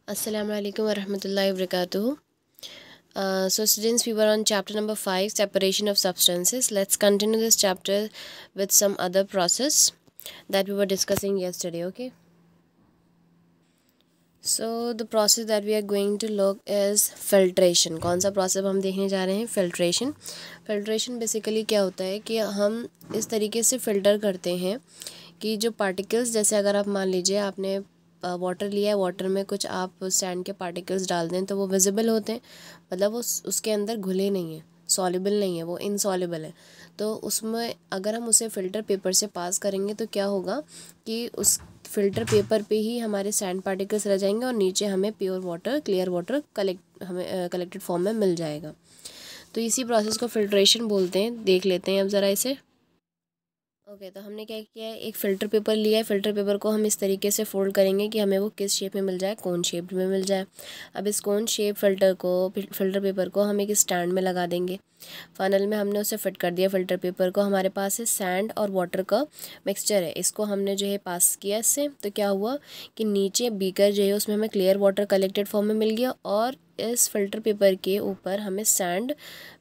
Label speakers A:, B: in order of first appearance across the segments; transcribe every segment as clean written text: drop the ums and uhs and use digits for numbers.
A: Assalamu alaikum wa rahmatullahi wa barakatuh. So students, we were on chapter number 5, separation of substances. Let's continue this chapter with some other process that we were discussing yesterday, okay? So the process that we are going to look is filtration. कौन सा process हम देखने जा रहे हैं? Filtration. Filtration basically क्या होता है कि हम इस तरीके से filter करते हैं कि जो particles, जैसे अगर आप मान लीजिए आपने वाटर लिया है, वाटर में कुछ आप सैंड के पार्टिकल्स डाल दें तो वो विजिबल होते हैं, मतलब वो उसके अंदर घुले नहीं हैं, सॉल्युबल नहीं है, वो इनसॉल्युबल है। तो उसमें अगर हम उसे फ़िल्टर पेपर से पास करेंगे तो क्या होगा कि उस फ़िल्टर पेपर पे ही हमारे सैंड पार्टिकल्स रह जाएंगे और नीचे हमें pure water, clear water collected form में मिल जाएगा। तो इसी प्रोसेस को फ़िल्ट्रेशन बोलते हैं। देख लेते हैं अब ज़रा इसे। ओके, तो हमने क्या किया है, एक फ़िल्टर पेपर लिया है। फ़िल्टर पेपर को हम इस तरीके से फ़ोल्ड करेंगे कि हमें वो किस शेप में मिल जाए, कोन शेप में मिल जाए। अब इस कोन शेप फ़िल्टर पेपर को हम एक स्टैंड में लगा देंगे। फ़नल में हमने उसे फिट कर दिया फ़िल्टर पेपर को। हमारे पास है सैंड और वाटर का मिक्सचर है, इसको हमने जो है पास किया इससे। तो क्या हुआ कि नीचे बीकर जो है उसमें हमें क्लियर वाटर कलेक्टेड फॉर्म में मिल गया और इस फ़िल्टर पेपर के ऊपर हमें सैंड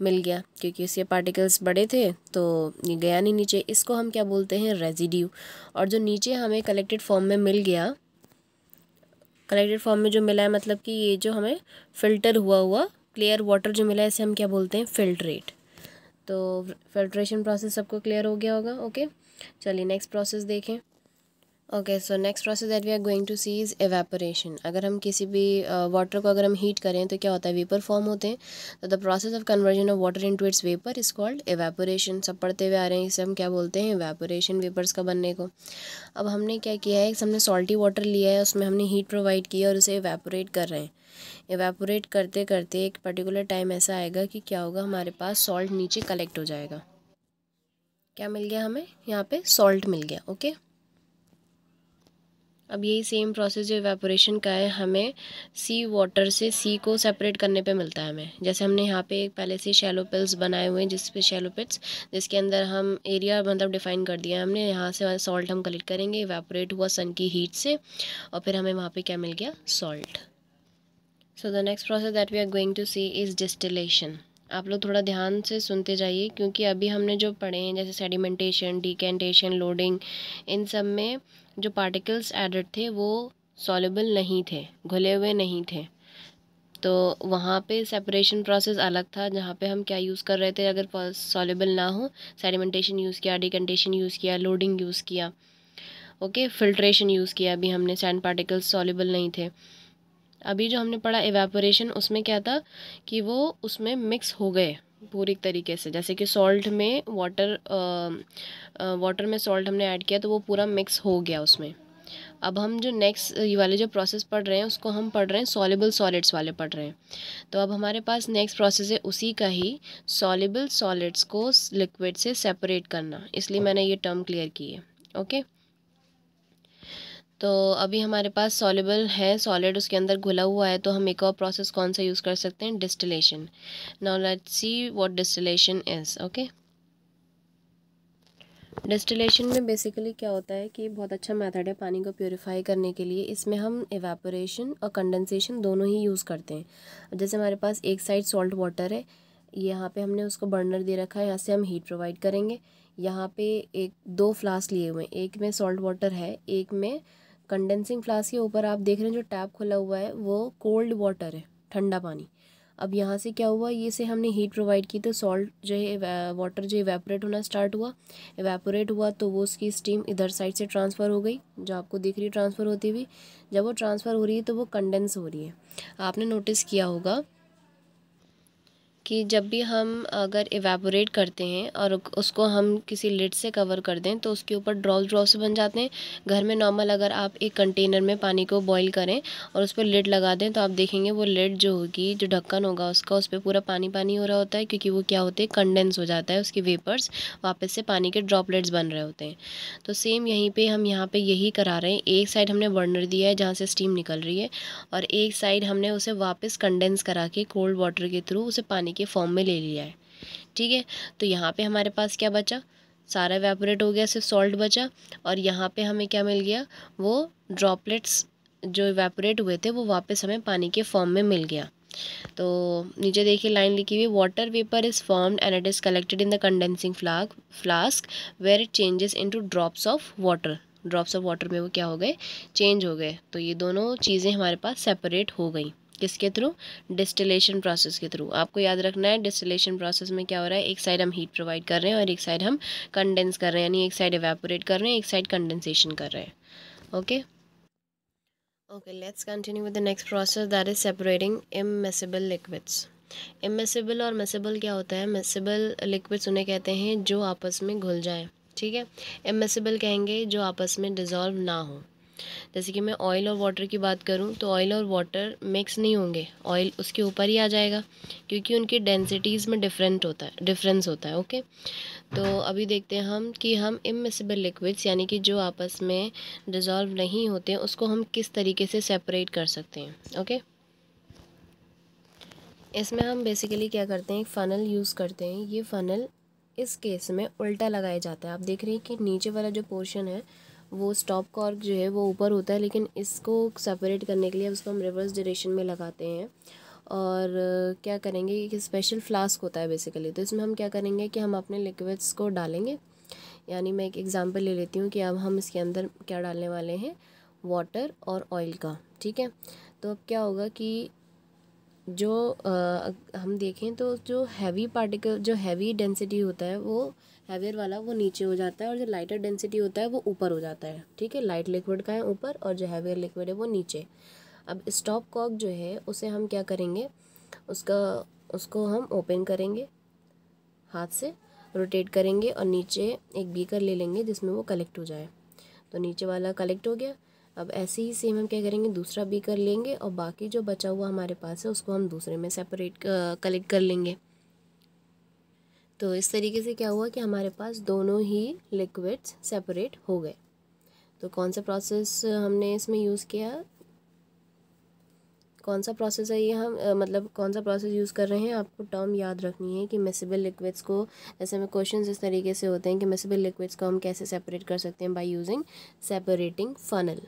A: मिल गया, क्योंकि इसके पार्टिकल्स बड़े थे तो ये गया नहीं नीचे। इसको हम क्या बोलते हैं, रेजिड्यू। और जो नीचे हमें कलेक्टेड फॉर्म में मिल गया, कलेक्टेड फॉर्म में जो मिला है, मतलब कि ये जो हमें फ़िल्टर हुआ क्लियर वाटर जो मिला है, इसे हम क्या बोलते हैं, फ़िल्ट्रेट। तो फिल्ट्रेशन प्रोसेस सबको क्लियर हो गया होगा। ओके, चलिए नेक्स्ट प्रोसेस देखें। Okay, so next process that we are going to see is evaporation. अगर हम किसी भी वाटर को अगर हम हीट करें तो क्या होता है, वेपर फॉर्म होते हैं। तो the process of conversion of water into its vapour is called evaporation. सब पढ़ते हुए आ रहे हैं, इसे हम क्या बोलते हैं, एवेपोरेशन, वेपर्स का बनने को। अब हमने क्या किया है, हमने सॉल्टी वाटर लिया है, उसमें हमने हीट प्रोवाइड की और उसे एवेपोरेट कर रहे हैं। एवेपोरेट करते करते एक पर्टिकुलर टाइम ऐसा आएगा कि क्या होगा, हमारे पास सॉल्ट नीचे कलेक्ट हो जाएगा। क्या मिल गया हमें, यहाँ पे सॉल्ट मिल गया। ओके, अब यही सेम प्रोसेस जो इवेपोरेशन का है, हमें सी वाटर से सी को सेपरेट करने पे मिलता है हमें। जैसे हमने यहाँ पे एक पहले से शैलो पिल्स बनाए हुए हैं, जिस पे शैलो पिट्स, जिसके अंदर हम एरिया मतलब डिफाइन कर दिया है हमने। यहाँ से सॉल्ट हम कलेक्ट करेंगे, इवेपोरेट हुआ सन की हीट से, और फिर हमें वहाँ पे क्या मिल गया, salt. So the next process that we are going to see is distillation. आप लोग थोड़ा ध्यान से सुनते जाइए, क्योंकि अभी हमने जो पढ़े हैं जैसे सेडिमेंटेशन, डिकेंटेशन, लोडिंग, इन सब में जो पार्टिकल्स एडेड थे वो सॉल्युबल नहीं थे, घुले हुए नहीं थे। तो वहाँ पे सेपरेशन प्रोसेस अलग था, जहाँ पे हम क्या यूज़ कर रहे थे, अगर सॉल्युबल ना हो, सेडिमेंटेशन यूज़ किया, डिकेंटेशन यूज़ किया, लोडिंग यूज़ किया, ओके, फिल्ट्रेशन यूज़ किया। अभी हमने सैंड पार्टिकल्स सॉल्युबल नहीं थे। अभी जो हमने पढ़ा एवेपोरेशन, उसमें क्या था कि वो उसमें मिक्स हो गए पूरी तरीके से। जैसे कि सॉल्ट में वाटर में सॉल्ट हमने ऐड किया तो वो पूरा मिक्स हो गया उसमें। अब हम जो नेक्स्ट ये वाले जो प्रोसेस पढ़ रहे हैं उसको हम पढ़ रहे हैं सॉल्युबल सॉलिड्स वाले पढ़ रहे हैं। तो अब हमारे पास नेक्स्ट प्रोसेस है उसी का ही, सॉल्युबल सॉलिड्स को लिक्विड से सेपरेट करना, इसलिए मैंने ये टर्म क्लियर की है। ओके, तो अभी हमारे पास सॉल्युबल है सॉलिड, उसके अंदर घुला हुआ है, तो हम एक और प्रोसेस कौन सा यूज़ कर सकते हैं, distillation. Now let's see what distillation is. Okay, distillation में बेसिकली क्या होता है कि बहुत अच्छा मेथड है पानी को प्योरीफाई करने के लिए। इसमें हम एवेपोरेशन और कंडेंसेशन दोनों ही यूज़ करते हैं। जैसे हमारे पास एक साइड सॉल्ट वाटर है, यहाँ पे हमने उसको बर्नर दे रखा है, यहाँ से हम हीट प्रोवाइड करेंगे। यहाँ पे एक दो फ्लास्क लिए हुए हैं, एक में सॉल्ट वाटर है, एक में कंडेंसिंग फ्लास्क के ऊपर आप देख रहे हैं जो टैप खुला हुआ है वो कोल्ड वाटर है, ठंडा पानी। अब यहाँ से क्या हुआ, ये से हमने हीट प्रोवाइड की तो सॉल्ट जो है, वाटर जो इवेपोरेट होना स्टार्ट हुआ। इवेपोरेट हुआ तो वो उसकी स्टीम इधर साइड से ट्रांसफ़र हो गई, जो आपको दिख रही है ट्रांसफ़र होती हुई। जब वो ट्रांसफ़र हो रही है तो वो कंडेंस हो रही है। आपने नोटिस किया होगा कि जब भी हम अगर इवेपोरेट करते हैं और उसको हम किसी लिड से कवर कर दें तो उसके ऊपर ड्रॉप्स ड्रॉप्स बन जाते हैं। घर में नॉर्मल अगर आप एक कंटेनर में पानी को बॉईल करें और उस पर लिड लगा दें तो आप देखेंगे वो लिड जो होगी, जो ढक्कन होगा उसका, उस पर पूरा पानी पानी हो रहा होता है, क्योंकि वो क्या होते हैं, कंडेंस हो जाता है, उसकी वेपर्स वापस से पानी के ड्रॉपलेट्स बन रहे होते हैं। तो सेम यहीं पर हम यहाँ पर यही करा रहे हैं। एक साइड हमने बर्नर दिया है जहाँ से स्टीम निकल रही है, और एक साइड हमने उसे वापस कंडेंस करा के कोल्ड वाटर के थ्रू उसे पानी के फॉर्म में ले लिया है। ठीक है, तो यहाँ पे हमारे पास क्या बचा, सारा इवेपोरेट हो गया, सिर्फ सॉल्ट बचा। और यहाँ पे हमें क्या मिल गया, वो ड्रॉपलेट्स जो इवेपोरेट हुए थे वो वापस हमें पानी के फॉर्म में मिल गया। तो नीचे देखिए लाइन लिखी हुई, water vapour is formed and it is collected in the condensing flask where it changes into drops of water. Drops of water में वो क्या हो गए, चेंज हो गए। तो ये दोनों चीज़ें हमारे पास सेपरेट हो गई, किसके थ्रू, डिस्टिलेशन प्रोसेस के थ्रू। आपको याद रखना है डिस्टिलेशन प्रोसेस में क्या हो रहा है, एक साइड हम हीट प्रोवाइड कर रहे हैं और एक साइड हम कंडेंस कर रहे हैं, यानी एक साइड इवेपोरेट कर रहे हैं, एक साइड कंडेंसेशन कर रहे हैं। Okay okay, let's continue with the next process, that is separating immiscible liquids. Immiscible और मिसिबल क्या होता है, मिसिबल लिक्विड्स उन्हें कहते हैं जो आपस में घुल जाएं, ठीक है। इममिसिबल कहेंगे जो आपस में डिज़ोल्व ना हो। जैसे कि मैं ऑयल और वाटर की बात करूं तो ऑयल और वाटर मिक्स नहीं होंगे, ऑयल उसके ऊपर ही आ जाएगा क्योंकि उनकी डेंसिटीज़ में डिफरेंस होता है। ओके, तो अभी देखते हैं हम कि हम इममिसिबल लिक्विड्स यानी कि जो आपस में डिज़ोल्व नहीं होते उसको हम किस तरीके से सेपरेट कर सकते हैं। ओके, इसमें हम बेसिकली क्या करते हैं, एक फ़नल यूज़ करते हैं। ये फ़नल इस केस में उल्टा लगाया जाता है। आप देख रहे हैं कि नीचे वाला जो पोर्शन है वो स्टॉप कॉर्क जो है वो ऊपर होता है, लेकिन इसको सेपरेट करने के लिए उसको हम रिवर्स डायरेक्शन में लगाते हैं। और क्या करेंगे कि स्पेशल फ्लास्क होता है बेसिकली, तो इसमें हम क्या करेंगे कि हम अपने लिक्विड्स को डालेंगे। यानी मैं एक एग्जांपल ले लेती हूँ कि अब हम इसके अंदर क्या डालने वाले हैं, वाटर और ऑयल का, ठीक है। तो अब क्या होगा कि जो हम देखें तो जो हैवी पार्टिकल, जो हैवी डेंसिटी होता है वो हैवियर वाला वो नीचे हो जाता है और जो लाइटर डेंसिटी होता है वो ऊपर हो जाता है, ठीक है। लाइट लिक्विड का है ऊपर और जो हैवियर लिक्विड है वो नीचे। अब स्टॉप कॉर्क जो है उसे हम क्या करेंगे, उसको हम ओपन करेंगे, हाथ से रोटेट करेंगे और नीचे एक बीकर ले लेंगे जिसमें वो कलेक्ट हो जाए। तो नीचे वाला कलेक्ट हो गया। अब ऐसे ही सेम हम क्या करेंगे, दूसरा बीकर लेंगे और बाकी जो बचा हुआ हमारे पास है उसको हम दूसरे में सेपरेट कलेक्ट कर लेंगे। तो इस तरीके से क्या हुआ कि हमारे पास दोनों ही लिक्विड्स सेपरेट हो गए। तो कौन सा प्रोसेस हमने इसमें यूज़ किया, कौन सा प्रोसेस है ये, हम मतलब कौन सा प्रोसेस यूज़ कर रहे हैं, आपको टर्म याद रखनी है कि मिसिबल लिक्विड्स को, जैसे में क्वेश्चंस इस तरीके से होते हैं कि मिसिबल लिक्विड्स को हम कैसे सेपरेट कर सकते हैं, बाय यूजिंग सेपरेटिंग फनल।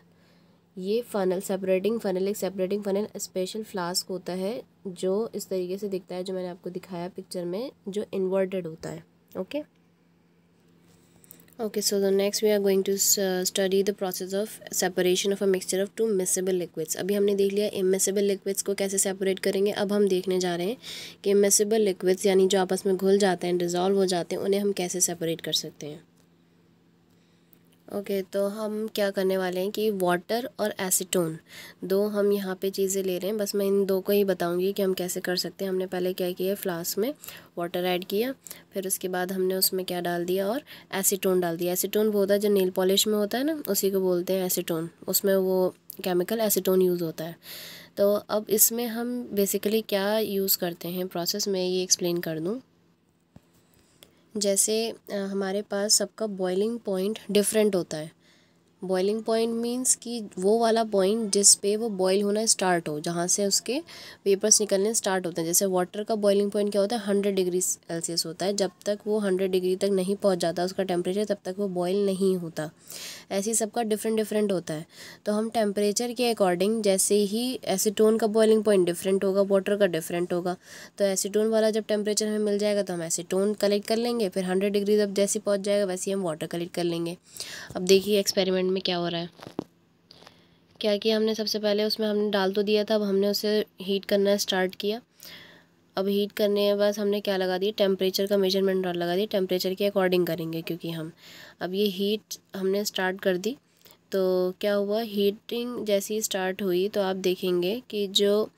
A: ये फ़नल, सेपरेटिंग फ़नल, एक सेपरेटिंग फ़नल स्पेशल फ्लास्क होता है जो इस तरीके से दिखता है, जो मैंने आपको दिखाया पिक्चर में, जो इन्वर्टेड होता है। Okay okay, so the next we are going to study the process of separation of a mixture of two miscible liquids. अभी हमने देख लिया इमिसिबल लिक्विड्स को कैसे सेपरेट करेंगे। अब हम देखने जा रहे हैं कि इमिसिबल लिक्विड्स यानी जो आपस में घुल जाते हैं, डिज़ोल्व हो जाते हैं, उन्हें हम कैसे सेपरेट कर सकते हैं। ओके तो हम क्या करने वाले हैं कि वाटर और एसीटोन, दो हम यहाँ पे चीज़ें ले रहे हैं। बस मैं इन दो को ही बताऊँगी कि हम कैसे कर सकते हैं। हमने पहले क्या किया, फ्लास्क में वाटर ऐड किया, फिर उसके बाद हमने उसमें क्या डाल दिया, और एसीटोन डाल दिया। एसीटोन वो होता है जो नेल पॉलिश में होता है ना, उसी को बोलते हैं एसीटोन, उसमें वो केमिकल एसीटोन यूज़ होता है। तो अब इसमें हम बेसिकली क्या यूज़ करते हैं प्रोसेस में, ये एक्सप्लेन कर दूँ। जैसे हमारे पास सबका बॉइलिंग पॉइंट डिफरेंट होता है। बॉइलिंग पॉइंट मींस कि वो वाला पॉइंट जिस पे वो बॉईल होना स्टार्ट हो, जहाँ से उसके वेपर्स निकलने स्टार्ट होते हैं। जैसे वाटर का बॉइलिंग पॉइंट क्या होता है, 100 डिग्री सेल्सियस होता है। जब तक वो 100 डिग्री तक नहीं पहुँच जाता उसका टेम्परेचर, तब तक वो बॉईल नहीं होता। ऐसे ही सबका डिफरेंट होता है। तो हम टेम्परेचर के अकॉर्डिंग, जैसे ही एसीटोन का बॉइलिंग पॉइंट डिफरेंट होगा, वाटर का डिफरेंट होगा, तो एसीटोन वाला जब टेम्परेचर हमें मिल जाएगा तो हम एसीटोन कलेक्ट कर लेंगे। फिर 100 डिग्री जब जैसे पहुँच जाएगा वैसे ही हम वाटर कलेक्ट कर लेंगे। अब देखिए एक्सपेरिमेंट में क्या हो रहा है। क्या किया हमने, सबसे पहले उसमें हमने डाल तो दिया था, अब हमने उसे हीट करना स्टार्ट किया। अब हीट करने के बाद हमने क्या लगा दिया, टेम्परेचर का मेजरमेंट लगा दिया। टेम्परेचर के अकॉर्डिंग करेंगे क्योंकि हम, अब ये हीट हमने स्टार्ट कर दी। तो क्या हुआ, हीटिंग जैसी ही स्टार्ट हुई तो आप देखेंगे कि जो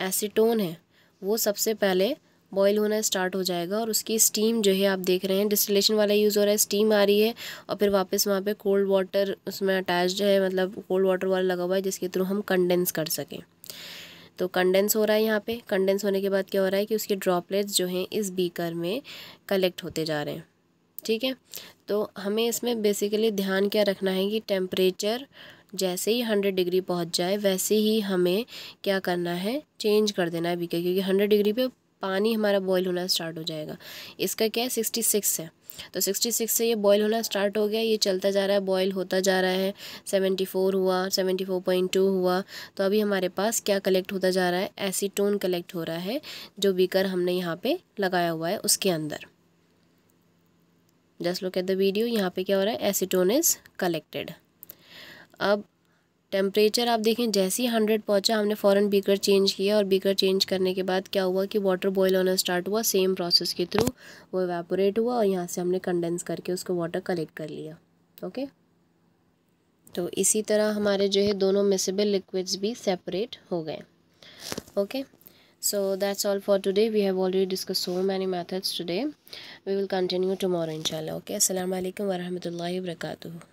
A: एसीटोन है वो सबसे पहले बॉईल होना स्टार्ट हो जाएगा, और उसकी स्टीम जो है आप देख रहे हैं, डिस्टिलेशन वाला यूज़ हो रहा है, स्टीम आ रही है, और फिर वापस वहाँ पे कोल्ड वाटर उसमें अटैच्ड है, मतलब कोल्ड वाटर वाला लगा हुआ है जिसके थ्रू हम कंडेंस कर सकें। तो कंडेंस हो रहा है यहाँ पे। कंडेंस होने के बाद क्या हो रहा है कि उसके ड्रॉपलेट्स जो हैं इस बीकर में कलेक्ट होते जा रहे हैं, ठीक है। तो हमें इसमें बेसिकली ध्यान क्या रखना है कि टेम्परेचर जैसे ही 100 डिग्री पहुँच जाए वैसे ही हमें क्या करना है, चेंज कर देना है बीकर, क्योंकि 100 डिग्री पे पानी हमारा बॉईल होना स्टार्ट हो जाएगा। इसका क्या है, 66 है। तो 66 से ये बॉयल होना स्टार्ट हो गया, ये चलता जा रहा है, बॉयल होता जा रहा है, 74 हुआ, 74.2 हुआ। तो अभी हमारे पास क्या कलेक्ट होता जा रहा है, एसीटोन कलेक्ट हो रहा है, जो बीकर हमने यहाँ पे लगाया हुआ है उसके अंदर। Just look at the video, यहाँ पे क्या हो रहा है, एसीटोन इज़ कलेक्टेड। अब टेम्परेचर आप देखें, जैसे ही 100 पहुंचा हमने फ़ौरन बीकर चेंज किया, और बीकर चेंज करने के बाद क्या हुआ कि वाटर बॉयल होना स्टार्ट हुआ, सेम प्रोसेस के थ्रू वो इवेपोरेट हुआ, और यहाँ से हमने कंडेंस करके उसको वाटर कलेक्ट कर लिया। ओके, तो इसी तरह हमारे जो है दोनों मिसेबल लिक्विड्स भी सेपरेट हो गए। Okay, so that's all for today. We have already discussed so many methods today. We will continue tomorrow inshallah. Okay, assalamu alaikum wa rahmatullahi wa barakatuh.